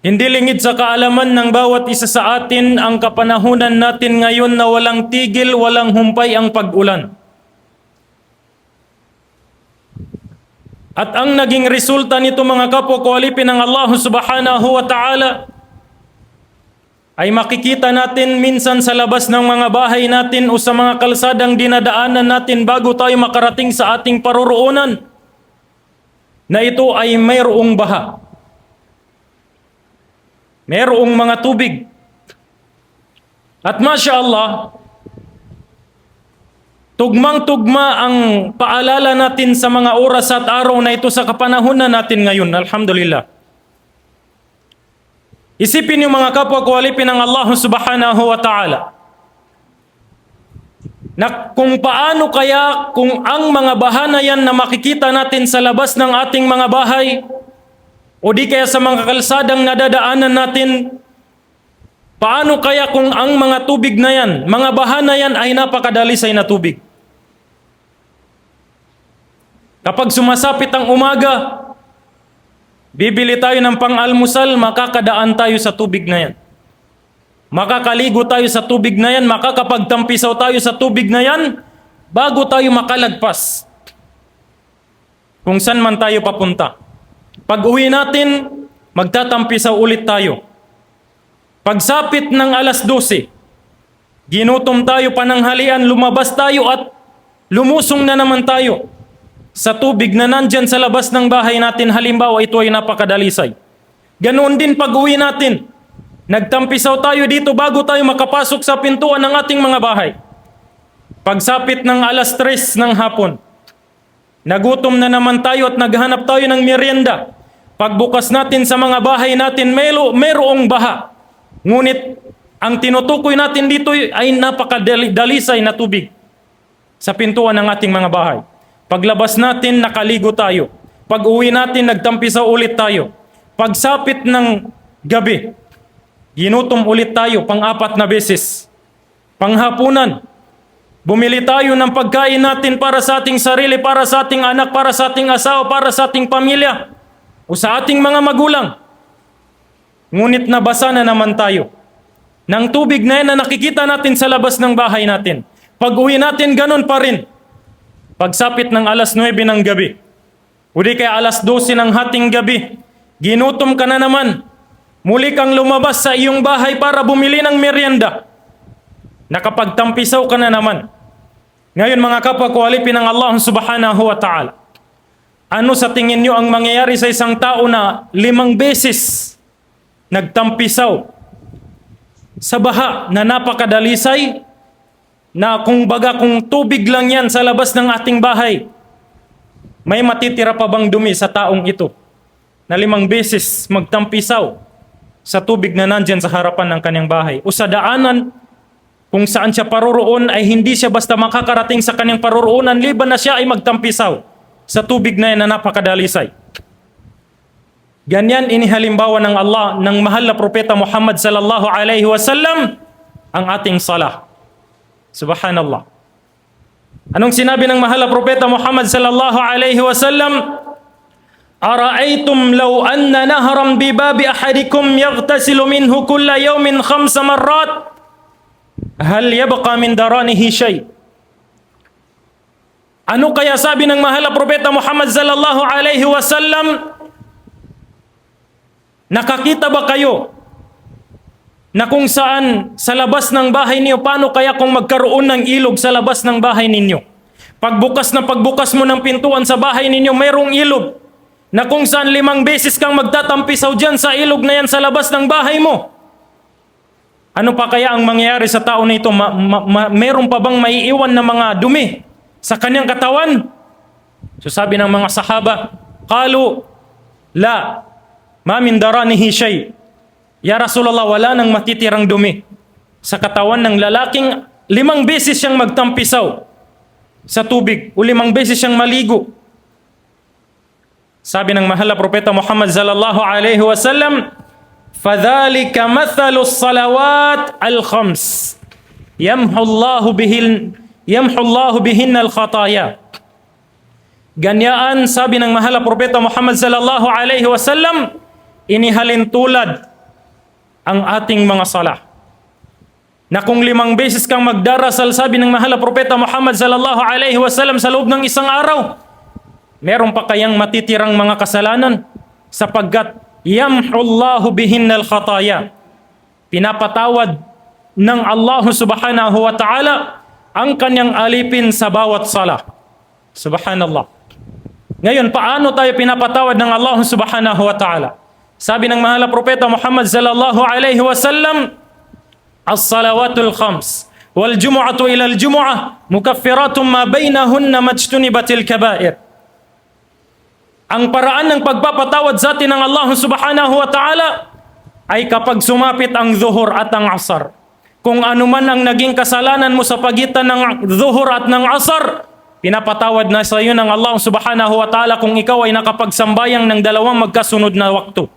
Hindi lingid sa kaalaman ng bawat isa sa atin ang kapanahunan natin ngayon na walang tigil, walang humpay ang pag-ulan. At ang naging resulta nito mga kapwa ko alipin ng Allah subhanahu wa ta'ala ay makikita natin minsan sa labas ng mga bahay natin o sa mga kalsadang dinadaanan natin bago tayo makarating sa ating paroroonan na ito ay mayroong baha. Mayroong mga tubig. At Masya Allah, tugmang-tugma ang paalala natin sa mga oras at araw na ito sa kapanahunan natin ngayon. Alhamdulillah. Isipin niyo mga kapwa ko alipin ng Allah subhanahu wa ta'ala na kung paano kaya kung ang mga baha na yan na makikita natin sa labas ng ating mga bahay o di kaya sa mga kalsadang nadadaanan natin, paano kaya kung ang mga tubig na yan, mga baha na yan ay napakadalisay na tubig? Kapag sumasapit ang umaga, bibili tayo ng pang-almusal, makakadaan tayo sa tubig na yan. Makakaligo tayo sa tubig na yan, makakapagtampisaw tayo sa tubig na yan, bago tayo makalagpas kung saan man tayo papunta. Pag uwi natin, magtatampisaw ulit tayo. Pagsapit ng alas 12, ginutom tayo pananghalian, lumabas tayo at lumusong na naman tayo sa tubig na nandyan sa labas ng bahay natin. Halimbawa, ito ay napakadalisay. Ganoon din pag uwi natin. Nagtampisaw tayo dito bago tayo makapasok sa pintuan ng ating mga bahay. Pagsapit ng alas 3 ng hapon, nagutom na naman tayo at naghanap tayo ng merienda. Pagbukas natin sa mga bahay natin, mayroong baha. Ngunit ang tinutukoy natin dito ay napakadalisay na tubig sa pintuan ng ating mga bahay. Paglabas natin, nakaligo tayo. Pag uwi natin, nagtampisaw ulit tayo. Pagsapit ng gabi, ginutom ulit tayo pang-4 na beses. Panghapunan, bumili tayo ng pagkain natin para sa ating sarili, para sa ating anak, para sa ating asawa, para sa ating pamilya, o sa ating mga magulang. Ngunit nabasa na naman tayo ng tubig na yan na nakikita natin sa labas ng bahay natin. Pag uwi natin, ganun pa rin. Pagsapit ng alas 9 ng gabi, o di kaya alas 12 ng hating gabi, ginutom ka na naman. Muli kang lumabas sa iyong bahay para bumili ng merienda. Nakapagtampisaw ka na naman. Ngayon mga kapwa ko alipin ng Allah subhanahu wa ta'ala, ano sa tingin nyo ang mangyayari sa isang tao na 5 beses nagtampisaw sa baha na napakadalisay, na kung tubig lang yan sa labas ng ating bahay, may matitira pa bang dumi sa taong ito na 5 beses magtampisaw sa tubig na nandyan sa harapan ng kanyang bahay o sa daanan kung saan siya paroroon, ay hindi siya basta makakarating sa kanyang paroroonan liban na siya ay magtampisaw sa tubig na yan na napakadalisay. Ganyan inihalimbawa ng Allah, ng mahal na propeta Muhammad sallallahu alaihi wasallam, ang ating salah. Subhanallah. Anong sinabi ng mahal na propeta Muhammad sallallahu alaihi wasallam? Ara'aytum law anna nahran bi babi ahadikum yaghtasilu minhu kulla yawmin 5 marrat, hal yabqa min daranihi shay? Ano kaya sabi ng mahal na propeta Muhammad sallallahu alaihi wasallam? Nakakita ba kayo na kung saan sa labas ng bahay niyo, paano kaya kung magkaroon ng ilog sa labas ng bahay ninyo? Pagbukas mo ng pintuan sa bahay ninyo, mayroong ilog na kung saan 5 beses kang magtatampisaw dyan sa ilog na yan sa labas ng bahay mo. Ano pa kaya ang mangyayari sa tao na ito? Mayroon pa bang maiiwan na mga dumi sa kanyang katawan? So sabi ng mga sahaba, qalu, la, ma min daranihi shay. Ya Rasulullah, wala nang matitirang dumi sa katawan ng lalaking 5 beses siyang magtampisaw sa tubig o 5 beses siyang maligo. Sabi ng mahal na propeta Muhammad sallallahu alaihi wasallam, fadhalika mathalu salawat al-khams yamhu Allahu bihin al-khataya. Ganyaan, sabi ng mahal na propeta Muhammad sallallahu alaihi wasallam, inihalin tulad ang ating mga salah. Na kung 5 beses kang magdarasal, sabi ng mahal na propeta Muhammad sallallahu alaihi wasallam, sa loob ng isang araw, meron pa kayang matitirang mga kasalanan? Sapagkat yamhullahu bihinnal khataya. Pinapatawad ng Allah subhanahu wa ta'ala ang kanyang alipin sa bawat sala. Subhanallah. Ngayon, paano tayo pinapatawad ng Allah subhanahu wa ta'ala? Sabi ng mahal na propeta Muhammad sallallahu alaihi wasallam, as-salawatul khams wal jumu'atu ila al-jumu'ah mukaffiratun ma bainahunna majtunibatil kaba'ir. Ang paraan ng pagpapatawad sa atin ng Allah subhanahu wa ta'ala ay kapag sumapit ang zuhur at ang asar. Kung ano man ang naging kasalanan mo sa pagitan ng zuhur at ng asar, pinapatawad na sa iyo ng Allah subhanahu wa ta'ala kung ikaw ay nakapagsambayang ng 2 magkasunod na waktu.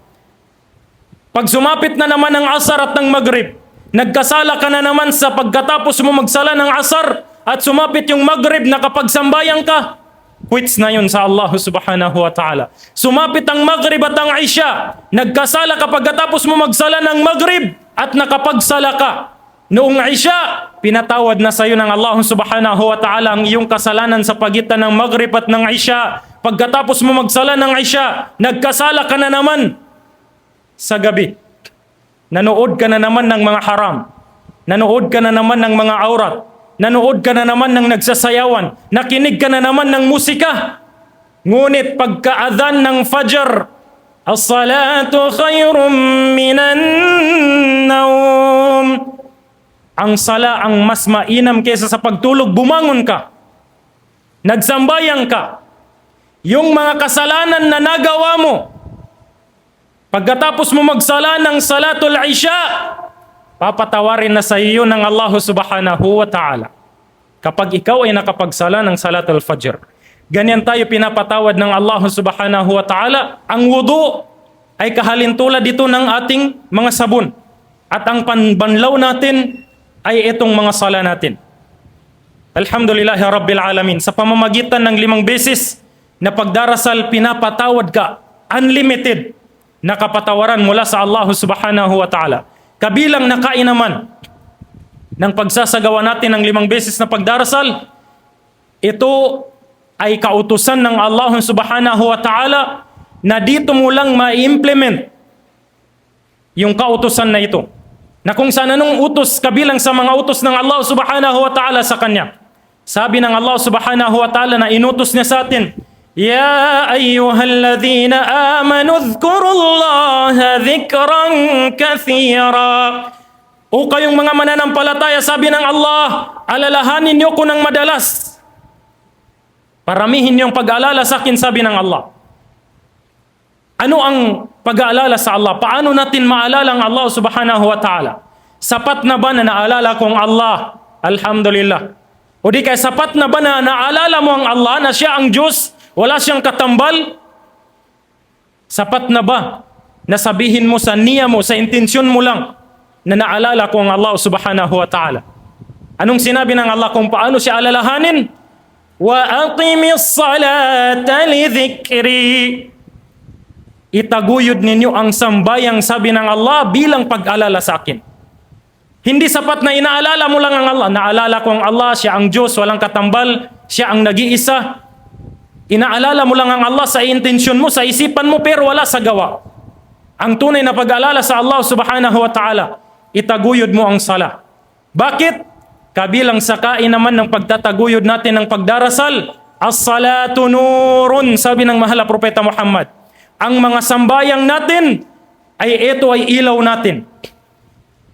Pag sumapit na naman ang asar at ng maghrib, nagkasala ka na naman sa pagkatapos mo magsala ng asar at sumapit yung maghrib, nakapagsambayang ka, quits na yun sa Allah subhanahu wa ta'ala. Sumapit ang maghrib at ang isya, nagkasala ka pagkatapos mo magsala ng maghrib at nakapagsala ka noong isya, pinatawad na sa iyo ng Allah subhanahu wa ta'ala ang iyong kasalanan sa pagitan ng maghrib at ng isya. Pagkatapos mo magsala ng isya, nagkasala ka na naman sa gabi. Nanood ka na naman ng mga haram. Nanood ka na naman ng mga aurat. Nanood ka na naman ng nagsasayawan. Nakinig ka na naman ng musika. Ngunit pagka-adhan ng fajr, as-salatu khayrum minan nawm. Ang sala ang mas mainam kaysa sa pagtulog, bumangon ka. Nagsambayang ka. Yung mga kasalanan na nagawa mo, pagkatapos mo magsala ng salatul isya, papatawarin na sa iyo ng Allah subhanahu wa ta'ala. Kapag ikaw ay nakapagsala ng salatul fajr. Ganyan tayo pinapatawad ng Allah subhanahu wa ta'ala. Ang wudu ay kahalintulad dito ng ating mga sabon. At ang panbanlaw natin ay itong mga sala natin. Alhamdulillahi Rabbil Alamin. Sa pamamagitan ng 5 beses na pagdarasal, pinapatawad ka. Unlimited na kapatawaran mula sa Allah subhanahu wa ta'ala. Kabilang na kainaman ng pagsasagawa natin ng 5 beses na pagdarasal, ito ay kautusan ng Allah subhanahu wa ta'ala na dito mo lang ma-implement yung kautusan na ito. Na kung saan anong utos kabilang sa mga utos ng Allah subhanahu wa ta'ala sa kanya. Sabi ng Allah subhanahu wa ta'ala na inutos niya sa atin, Ya ayyuhalladhina amanu dhkurullaha dhikran kathira. O kayong mga mananampalataya, sabi ng Allah, alalahanin niyo ko ng madalas. Paramihin niyong pag-aalala sa akin, sabi ng Allah. Ano ang pag-aalala sa Allah? Paano natin maalala ang Allah subhanahu wa ta'ala? Sapat na ba na naalala ko ang Allah? Alhamdulillah. O di kaya sapat na ba na naalala mo ang Allah na siya ang Diyos? Wala siyang katambal? Sapat na ba na sabihin mo sa niya mo, sa intensyon mo lang na naalala ko ang Allah subhanahu wa ta'ala? Anong sinabi ng Allah kung paano siya alalahanin? Wa aqimis salata li dhikri. Itaguyod ninyo ang sambayang, sabi ng Allah, bilang pag-alala sa akin. Hindi sapat na inaalala mo lang ang Allah. Naalala ko ang Allah, siya ang Diyos, walang katambal, siya ang nag-iisa. Inaalala mo lang ang Allah sa intensyon mo, sa isipan mo, pero wala sa gawa. Ang tunay na pag-alala sa Allah subhanahu wa ta'ala, itaguyod mo ang sala. Bakit? Kabilang sa kainaman ng pagtataguyod natin ng pagdarasal, as-salatu nurun, sabi ng mahal na propeta Muhammad. Ang mga sambayang natin ay ito ay ilaw natin.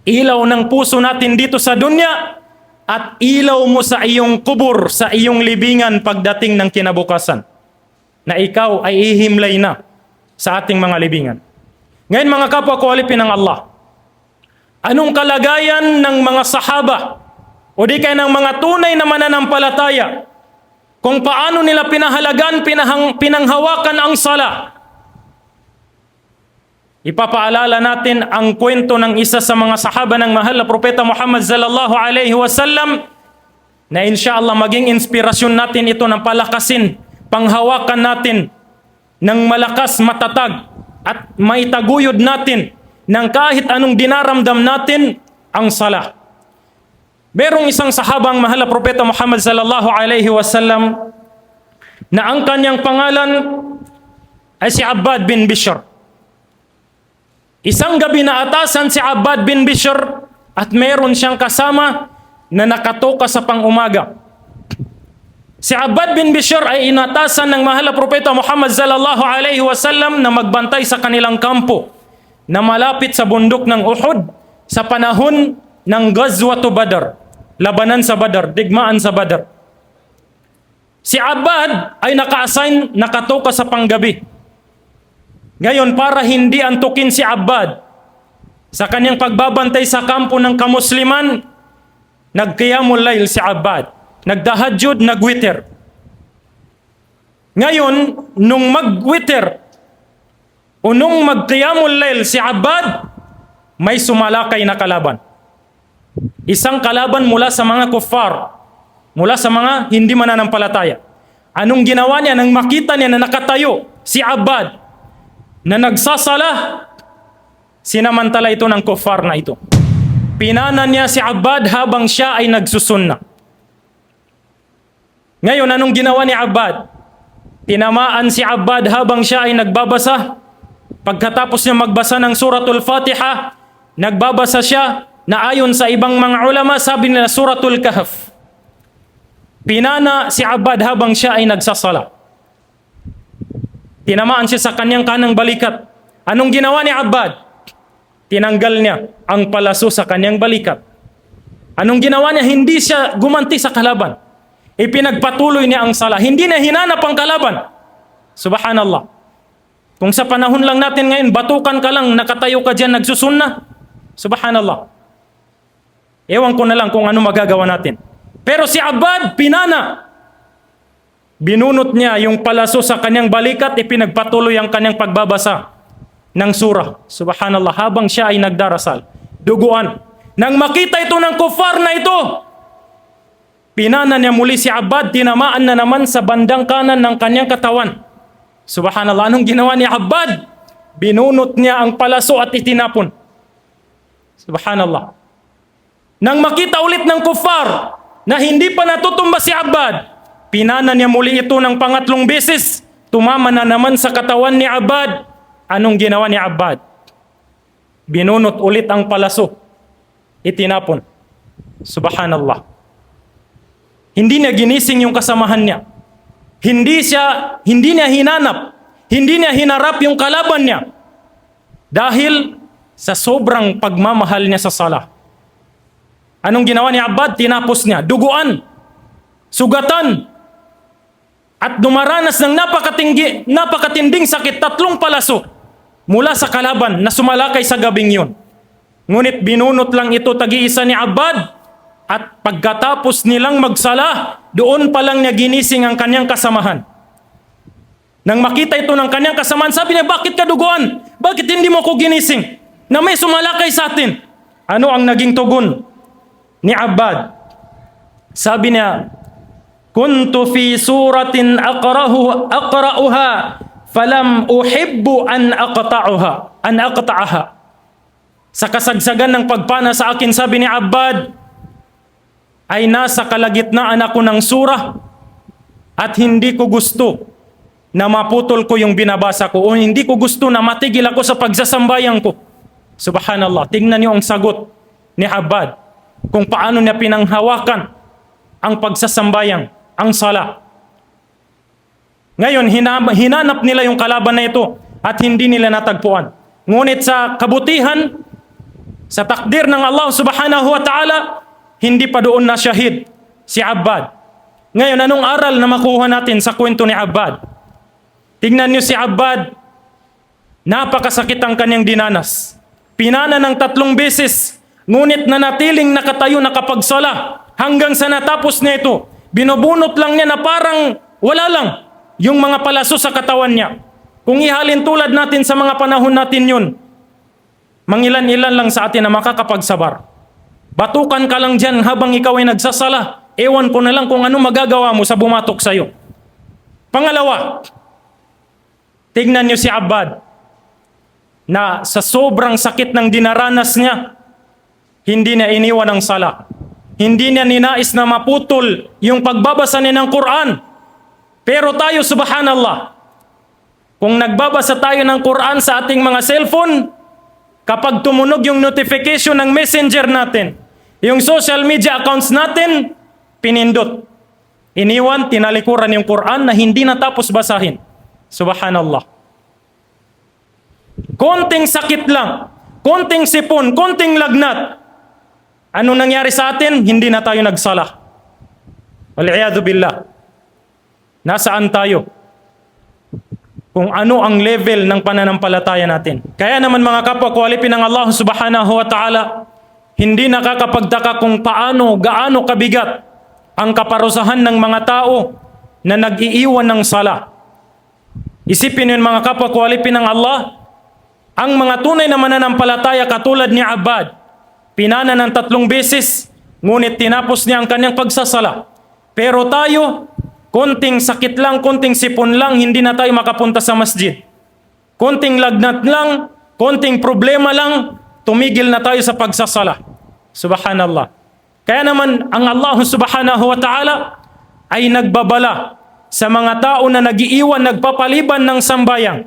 Ilaw ng puso natin dito sa dunya at ilaw mo sa iyong kubur, sa iyong libingan pagdating ng kinabukasan. Na ikaw ay ihimlay na sa ating mga libingan. Ngayon mga kapwa ko alipin ng Allah, anong kalagayan ng mga sahaba o di kaya ng mga tunay na mananampalataya kung paano nila pinahalagan, pinanghawakan ang sala? Ipapaalala natin ang kwento ng isa sa mga sahaba ng mahal na propeta Muhammad sallallahu alaihi wasallam na inshallah maging inspirasyon natin ito ng palakasin, panghawakan natin ng malakas, matatag at maitaguyod natin ng kahit anong dinaramdam natin, ang sala. Merong isang sahabang mahal na Propeta Muhammad sallallahu alaihi wasallam na ang kanyang pangalan ay si Abbad bin Bishr. Isang gabi na atasan si Abbad bin Bishr at meron siyang kasama na nakatoka sa pang-umaga. Si Abbad bin Bishr ay inatasan ng mahal na Propeta Muhammad sallallahu alaihi wasallam na magbantay sa kanilang kampo na malapit sa bundok ng Uhud sa panahon ng Ghazwatu Badr, labanan sa Badr, digmaan sa Badr. Si Abbad ay naka-assign, nakatoka sa panggabi. Ngayon, para hindi antukin si Abbad sa kanyang pagbabantay sa kampo ng kamusliman, nagqiyamul layl si Abbad, nagtahajjud, nagwiter. Ngayon, nung magwiter o nung magqiyamul layl si Abbad, may sumalakay na kalaban. Isang kalaban mula sa mga kuffar, mula sa mga hindi mananampalataya. Anong ginawa niya nang makita niya na nakatayo si Abbad na nagsasala? Sinamantala ito ng kuffar na ito. Pinana niya si Abbad habang siya ay nagsusunna. Ngayon, anong ginawa ni Abbad? Tinamaan si Abbad habang siya ay nagbabasa. Pagkatapos niya magbasa ng suratul Fatiha, nagbabasa siya na ayon sa ibang mga ulama, sabi nila suratul Kahf. Pinana si Abbad habang siya ay nagsasala. Tinamaan siya sa kanyang kanang balikat. Anong ginawa ni Abbad? Tinanggal niya ang palaso sa kanyang balikat. Anong ginawa niya? Hindi siya gumanti sa kalaban. Ipinagpatuloy niya ang sala. Hindi na hinanap ang kalaban. Subhanallah. Kung sa panahon lang natin ngayon, batukan ka lang, nakatayo ka dyan, nagsusunna. Subhanallah. Ewan ko na lang kung ano magagawa natin. Pero si Abbad, pinana. Binunot niya yung palaso sa kanyang balikat, ipinagpatuloy ang kanyang pagbabasa ng surah. Subhanallah, habang siya ay nagdarasal. Duguan. Nang makita ito ng kuffar na ito, pinana niya muli si Abbad, tinamaan na naman sa bandang kanan ng kanyang katawan. Subhanallah, anong ginawa ni Abbad? Binunot niya ang palaso at itinapon. Subhanallah. Nang makita ulit ng kuffar na hindi pa natutumba si Abbad, pinana niya muli ito ng pangatlong beses. Tumama na naman sa katawan ni Abbad. Anong ginawa ni Abbad? Binunot ulit ang palaso. Itinapon. Subhanallah. Hindi niya ginising yung kasamahan niya. Hindi niya hinanap. Hindi niya hinarap yung kalaban niya. Dahil sa sobrang pagmamahal niya sa sala. Anong ginawa ni Abbad? Tinapos niya. Duguan. Sugatan. At dumaranas ng napakatinding sakit, 3 palaso mula sa kalaban na sumalakay sa gabing yun. Ngunit binunot lang ito tag-iisa ni Abbad at pagkatapos nilang magsala, doon pa lang niya ginising ang kanyang kasamahan. Nang makita ito ng kanyang kasamahan, sabi niya, bakit ka duguan? Bakit hindi mo ko ginising? Na may sumalakay sa atin. Ano ang naging tugon ni Abbad? Sabi niya, kuntu fi suratin aqra'uha falam uhibbu an aqta'aha. Sa kasagsagan ng pagpana sa akin, sabi ni Abbad, ay nasa kalagitnaan ako ng surah at hindi ko gusto na maputol ko yung binabasa ko o hindi ko gusto na matigil ako sa pagsasambayan ko. Subhanallah, tingnan niyo ang sagot ni Abbad kung paano niya pinanghawakan ang pagsasambayan, ang sala. Ngayon, hinanap nila yung kalaban na ito at hindi nila natagpuan. Ngunit sa kabutihan, sa takdir ng Allah subhanahu wa ta'ala, hindi pa doon na syahid si Abbad. Ngayon, anong aral na makuha natin sa kwento ni Abbad? Tingnan niyo si Abbad, napakasakit ang kanyang dinanas. Pinana ng 3 beses, ngunit nanatiling nakatayo nakapagsala hanggang sa natapos na ito. Binubunot lang niya na parang wala lang yung mga palaso sa katawan niya. Kung ihalin tulad natin sa mga panahon natin yun, mangilan-ilan lang sa atin na makakapagsabar. Batukan ka lang dyan habang ikaw ay nagsasala. Ewan ko na lang kung ano magagawa mo sa bumatok sa'yo. Pangalawa, tignan niyo si Abbad. na sa sobrang sakit ng dinaranas niya, hindi niya iniwan ang sala. Hindi niya ninais na maputol yung pagbabasa niya ng Quran. Pero tayo, subhanallah, kung nagbabasa tayo ng Quran sa ating mga cellphone, kapag tumunog yung notification ng messenger natin, yung social media accounts natin, pinindot. Iniwan, tinalikuran yung Quran na hindi natapos basahin. Subhanallah. Konting sakit lang, konting sipon, konting lagnat. Ano nangyari sa atin? Hindi na tayo nagsala. Wal-iyadu billah. Nasaan tayo? Kung ano ang level ng pananampalataya natin. Kaya naman mga kapwa ko alipin ng Allah subhanahu wa ta'ala, hindi nakakapagtaka kung gaano kabigat ang kaparusahan ng mga tao na nag-iiwan ng sala. Isipin yun mga kapwa ko alipin ng Allah, ang mga tunay na mananampalataya katulad ni Abbad, pinana ng 3 beses, ngunit tinapos niya ang kanyang pagsasala. Pero tayo, konting sakit lang, konting sipon lang, hindi na tayo makapunta sa masjid. Konting lagnat lang, konting problema lang, tumigil na tayo sa pagsasala. Subhanallah. Kaya naman, ang Allah subhanahu wa ta'ala ay nagbabala sa mga tao na nagiiwan, nagpapaliban ng sambayang.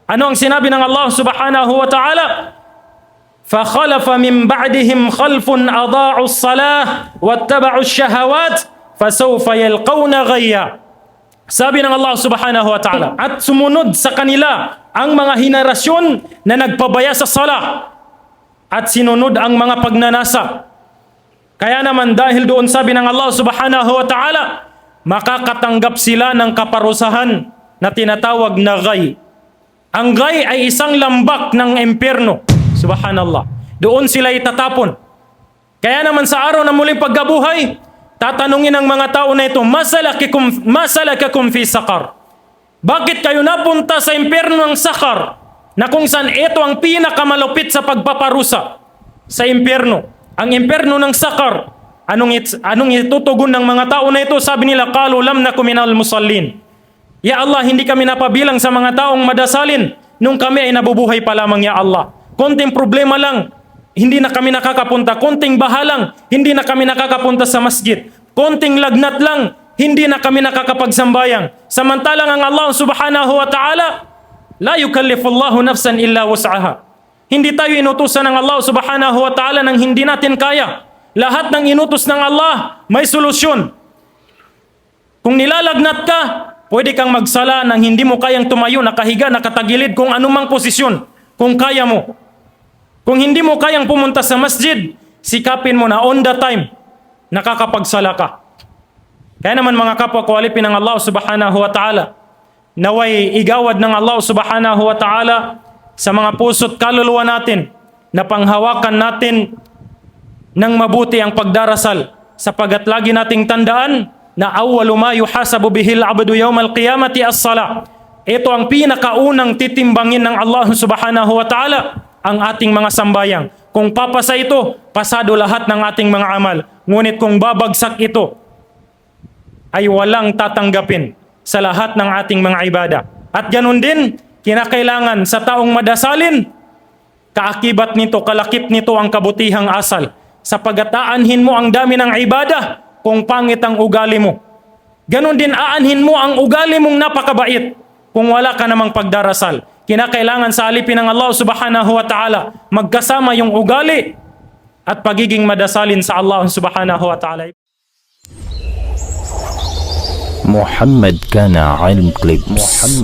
Ano ang sinabi ng Allah subhanahu wa ta'ala? فَخَلَفَ مِنْ بَعْدِهِمْ خَلْفٌ أَضَاعُوا الصَّلَاةَ وَاتَّبَعُوا الشَّهَوَاتِ فَسَوْفَ يَلْقَوْنَ غَيًّا. Sabi ng Allah subhanahu wa ta'ala, at sumunod sa kanila ang mga henerasyon na nagpabaya sa sala at sinunod ang mga pagnanasa. Kaya naman dahil doon sabi ng Allah subhanahu wa ta'ala, makakatanggap sila ng kaparusahan na tinatawag na ghay. Ang ghay ay isang lambak ng impyerno. Subhanallah. Doon sila itatapon. Kaya naman sa araw na muling pagkabuhay, tatanungin ng mga tao na ito, masalakakum fi sakar. Bakit kayo napunta sa impyerno ng sakar? Na kung saan ito ang pinakamalupit sa pagpaparusa sa impyerno. Ang impyerno ng sakar. Anong itutugon ng mga tao na ito? Sabi nila, qalu lam naku minal musallin. Ya Allah, hindi kami napabilang sa mga taong madasalin nung kami ay nabubuhay pa lamang, ya Allah. Konting problema lang, hindi na kami nakakapunta. Konting baha lang, hindi na kami nakakapunta sa masjid. Konting lagnat lang, hindi na kami nakakapagsambayang. Samantalang ang Allah subhanahu wa ta'ala, la yukallifullahu nafsan illa wus'aha. Hindi tayo inutusan ng Allah subhanahu wa ta'ala nang hindi natin kaya. Lahat ng inutos ng Allah, may solusyon. Kung nilalagnat ka, pwede kang magsala nang hindi mo kayang tumayo, nakahiga, nakatagilid, kung anumang posisyon, kung kaya mo. Kung hindi mo kayang pumunta sa masjid, sikapin mo na on the time, nakakapagsala ka. Kaya naman mga kapwa ko alipin ng Allah subhanahu wa ta'ala, naway igawad ng Allah subhanahu wa ta'ala sa mga puso't kaluluwa natin, na panghawakan natin ng mabuti ang pagdarasal, sapagat lagi nating tandaan na awwalu ma yuhasabu bihil abdu yawmal qiyamati as-salah. Ito ang pinakaunang titimbangin ng Allah subhanahu wa ta'ala, ang ating mga sambayang. Kung papasa ito, pasado lahat ng ating mga amal. Ngunit kung babagsak ito, ay walang tatanggapin sa lahat ng ating mga ibada. At ganun din, kinakailangan sa taong madasalin, kaakibat nito, kalakip nito ang kabutihang asal. Sapagat aanhin mo ang dami ng ibada kung pangit ang ugali mo. Ganun din aanhin mo ang ugali mong napakabait kung wala ka namang pagdarasal. Kinakailangan sa alipin ng Allah subhanahu wa ta'ala magkasama yung ugali at pagiging madasalin sa Allah subhanahu wa ta'ala. محمد كان علم كليبس.